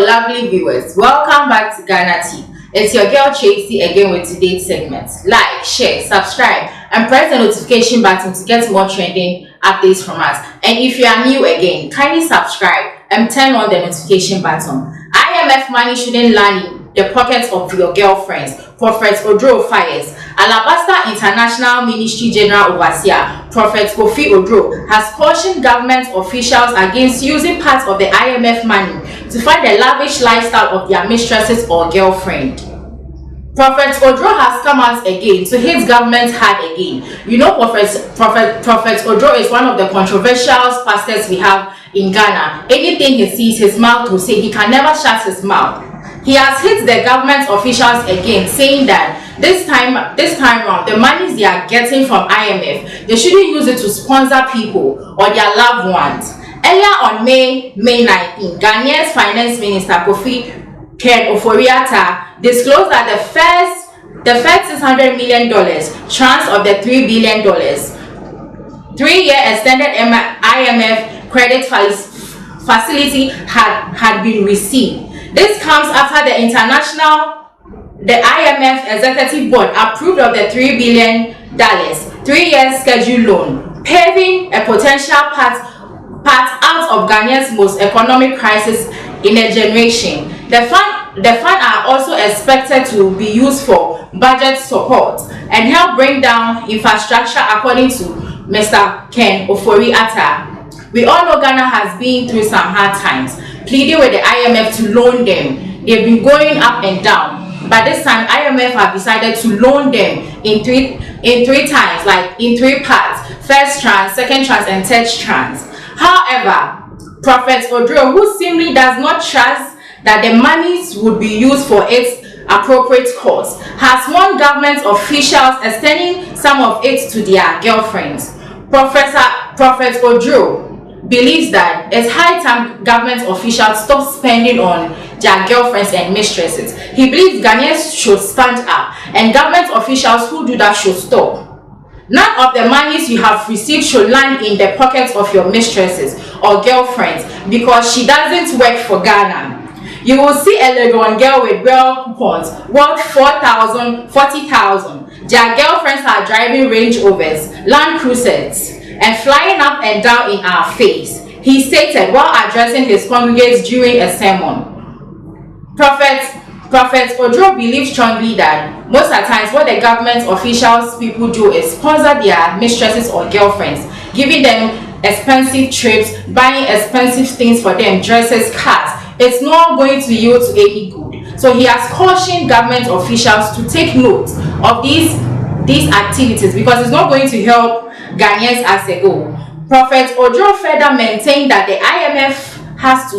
lovely viewers. Welcome back to Ghana Tea. It's your girl Tracy again with today's segment. Like, share, subscribe, and press the notification button to get more trending updates from us. And if you are new again, kindly subscribe and turn on the notification button. IMF money shouldn't land in the pockets of your girlfriends. Prophet Oduro fires. Alabasta International Ministry General Overseer, Prophet Kofi Oduro, has cautioned government officials against using parts of the IMF money to fund the lavish lifestyle of their mistresses or girlfriend. Prophet Oduro has come out again to hit government hard again. You know, Prophet Oduro is one of the controversial pastors we have in Ghana. Anything he sees his mouth will say, he can never shut his mouth. He has hit the government officials again, saying that this time around, the monies they are getting from IMF, they shouldn't use it to sponsor people or their loved ones. Earlier on May 19, Ghanaia's Finance Minister Kofi disclosed that the first $600 million tranche of the $3 billion 3-year extended IMF credit facility had been received. This comes after the IMF Executive Board approved of the $3 billion 3-year schedule loan, paving a potential path out of Ghana's most economic crisis in a generation. The fund are also expected to be used for budget support and help bring down infrastructure, according to Mr. Ken Ofori-Atta. We all know Ghana has been through some hard times, pleading with the IMF to loan them. They've been going up and down, but this time IMF have decided to loan them in three times, like in 3 parts: first tranche, second tranche, and third tranche. However, Prophet Oduro, who seemingly does not trust that the monies would be used for its appropriate cause, has warned government officials extending some of it to their girlfriends. Prophet Oduro believes that it's high time government officials stop spending on their girlfriends and mistresses. He believes Ghanaians should stand up, and government officials who do that should stop. None of the monies you have received should land in the pockets of your mistresses or girlfriends, because she doesn't work for Ghana. You will see a Legon girl with bell coupons worth 4,000, 40,000. Their girlfriends are driving Range Rovers, Land Cruisers, and flying up and down in our face, he stated while addressing his congregants during a sermon. Prophet Oduro believes strongly that most of the times what the government officials people do is sponsor their mistresses or girlfriends, giving them expensive trips, buying expensive things for them, dresses, cars. It's not going to yield to any good. So he has cautioned government officials to take note of these activities, because it's not going to help Ghanaians as a whole. Prophet Oduro further maintained that the IMF has to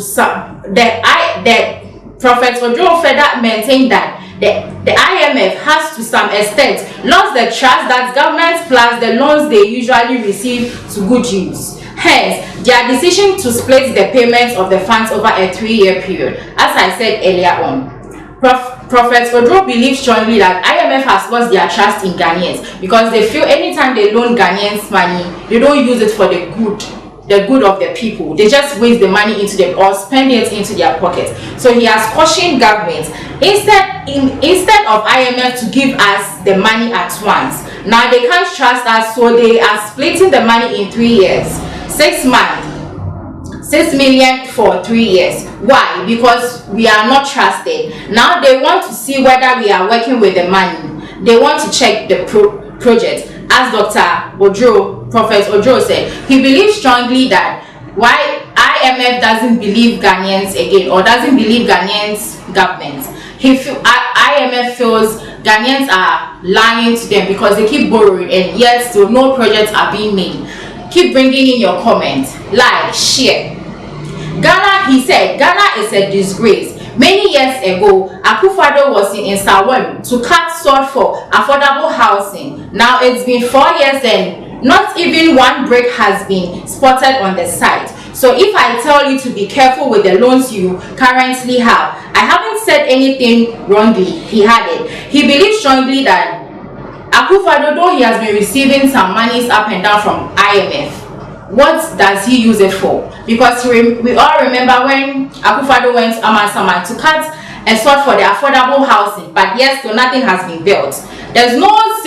Prophet Oduro further maintained that the IMF has to some extent lost the trust that governments plus the loans they usually receive to good use. Hence, their decision to split the payments of the funds over a 3-year period, as I said earlier on. Prophet Oduro believes strongly that IMF has lost their trust in Ghanaians, because they feel anytime they loan Ghanaians money, they don't use it for the good of the people. They just waste the money into them or spend it into their pockets. So he has cautioned governments, instead of IMF to give us the money at once, now they can't trust us, so they are splitting the money in 3 years, 6 months, 6 million for 3 years. Why? Because we are not trusted. Now they want to see whether we are working with the money. They want to check the project. As Prophet Oduro said, he believes strongly that why IMF doesn't believe Ghanaians again, or doesn't believe Ghanaians government. IMF feels Ghanaians are lying to them because they keep borrowing, and yet still no projects are being made. Keep bringing in your comments, like, share. Ghana, he said, Ghana is a disgrace. Many years ago, Akufo-Addo was in Nsawam to cut short for affordable housing. Now it's been 4 years and not even one brick has been spotted on the site. So if I tell you to be careful with the loans you currently have, I haven't said anything wrongly. He had it. He believes strongly that Akufo-Addo, though he has been receiving some monies up and down from IMF, what does he use it for? Because we all remember when Akufo-Addo went to Amasaman to cut and sought for the affordable housing, but yes, still nothing has been built. There's no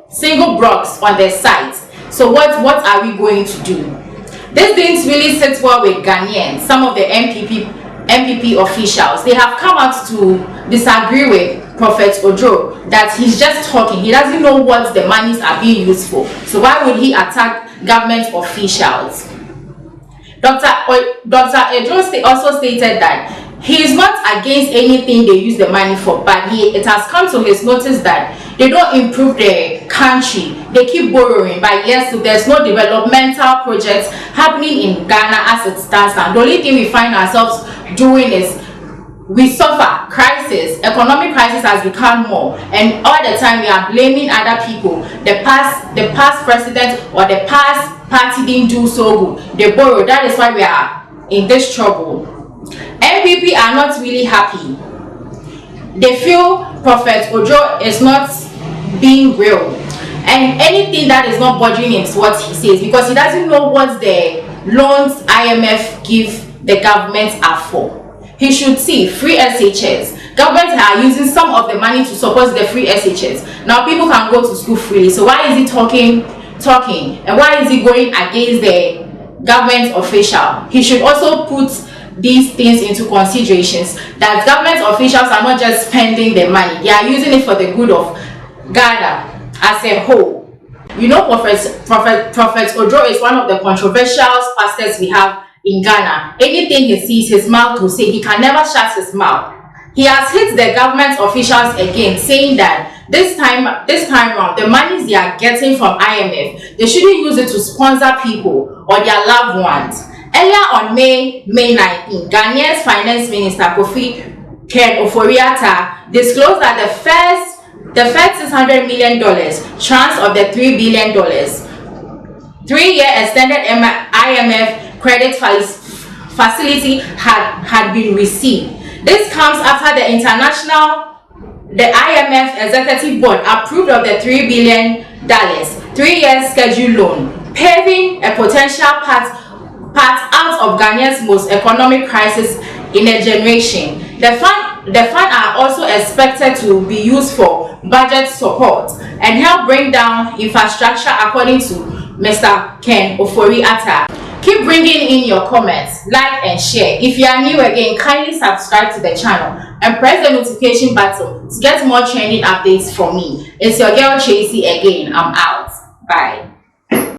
single blocks on the site. So what are we going to do? This didn't really sit well with Ghanaians. Some of the MPP officials, they have come out to disagree with Prophet Oduro that he's just talking. He doesn't know what the monies are being used for. So why would he attack government officials? Dr. Oduro also stated that he is not against anything they use the money for, but it has come to his notice that they don't improve the country. They keep borrowing, but yes, there's no developmental projects happening in Ghana as it stands now. The only thing we find ourselves doing is we suffer crisis. Economic crisis has become more, and all the time we are blaming other people. The past president or the past party didn't do so good. They borrow. That is why we are in this trouble. MPP are not really happy. They feel Prophet Oduro is not being real, and anything that is not budging him is what he says, because he doesn't know what the loans IMF give the government are for. He should see free SHS. Governments are using some of the money to support the free SHS. Now people can go to school freely. So why is he talking, and why is he going against the government official? He should also put these things into considerations, that government officials are not just spending the money, they are using it for the good of Ghana as a whole. You know, Prophet Oduro is one of the controversial pastors we have in Ghana. Anything he sees his mouth will say. He can never shut his mouth. He has hit the government officials again, saying that this time around, the monies they are getting from IMF, they shouldn't use it to sponsor people or their loved ones. Earlier on May 19, Ghanaia's finance minister Kofi disclosed that the first $600 million tranche of the $3 billion 3-year extended IMF credit facility had been received. This comes after the IMF Executive Board approved of the $3 billion 3-year scheduled loan, paving a potential path out of Ghana's most economic crisis in a generation. The fund are also expected to be used for budget support and help bring down infrastructure, according to Mr. Ken Ofori-Atta. Keep bringing in your comments, like and share. If you are new again, kindly subscribe to the channel and press the notification button to get more trending updates from me. It's your girl Tracy again. I'm out. Bye.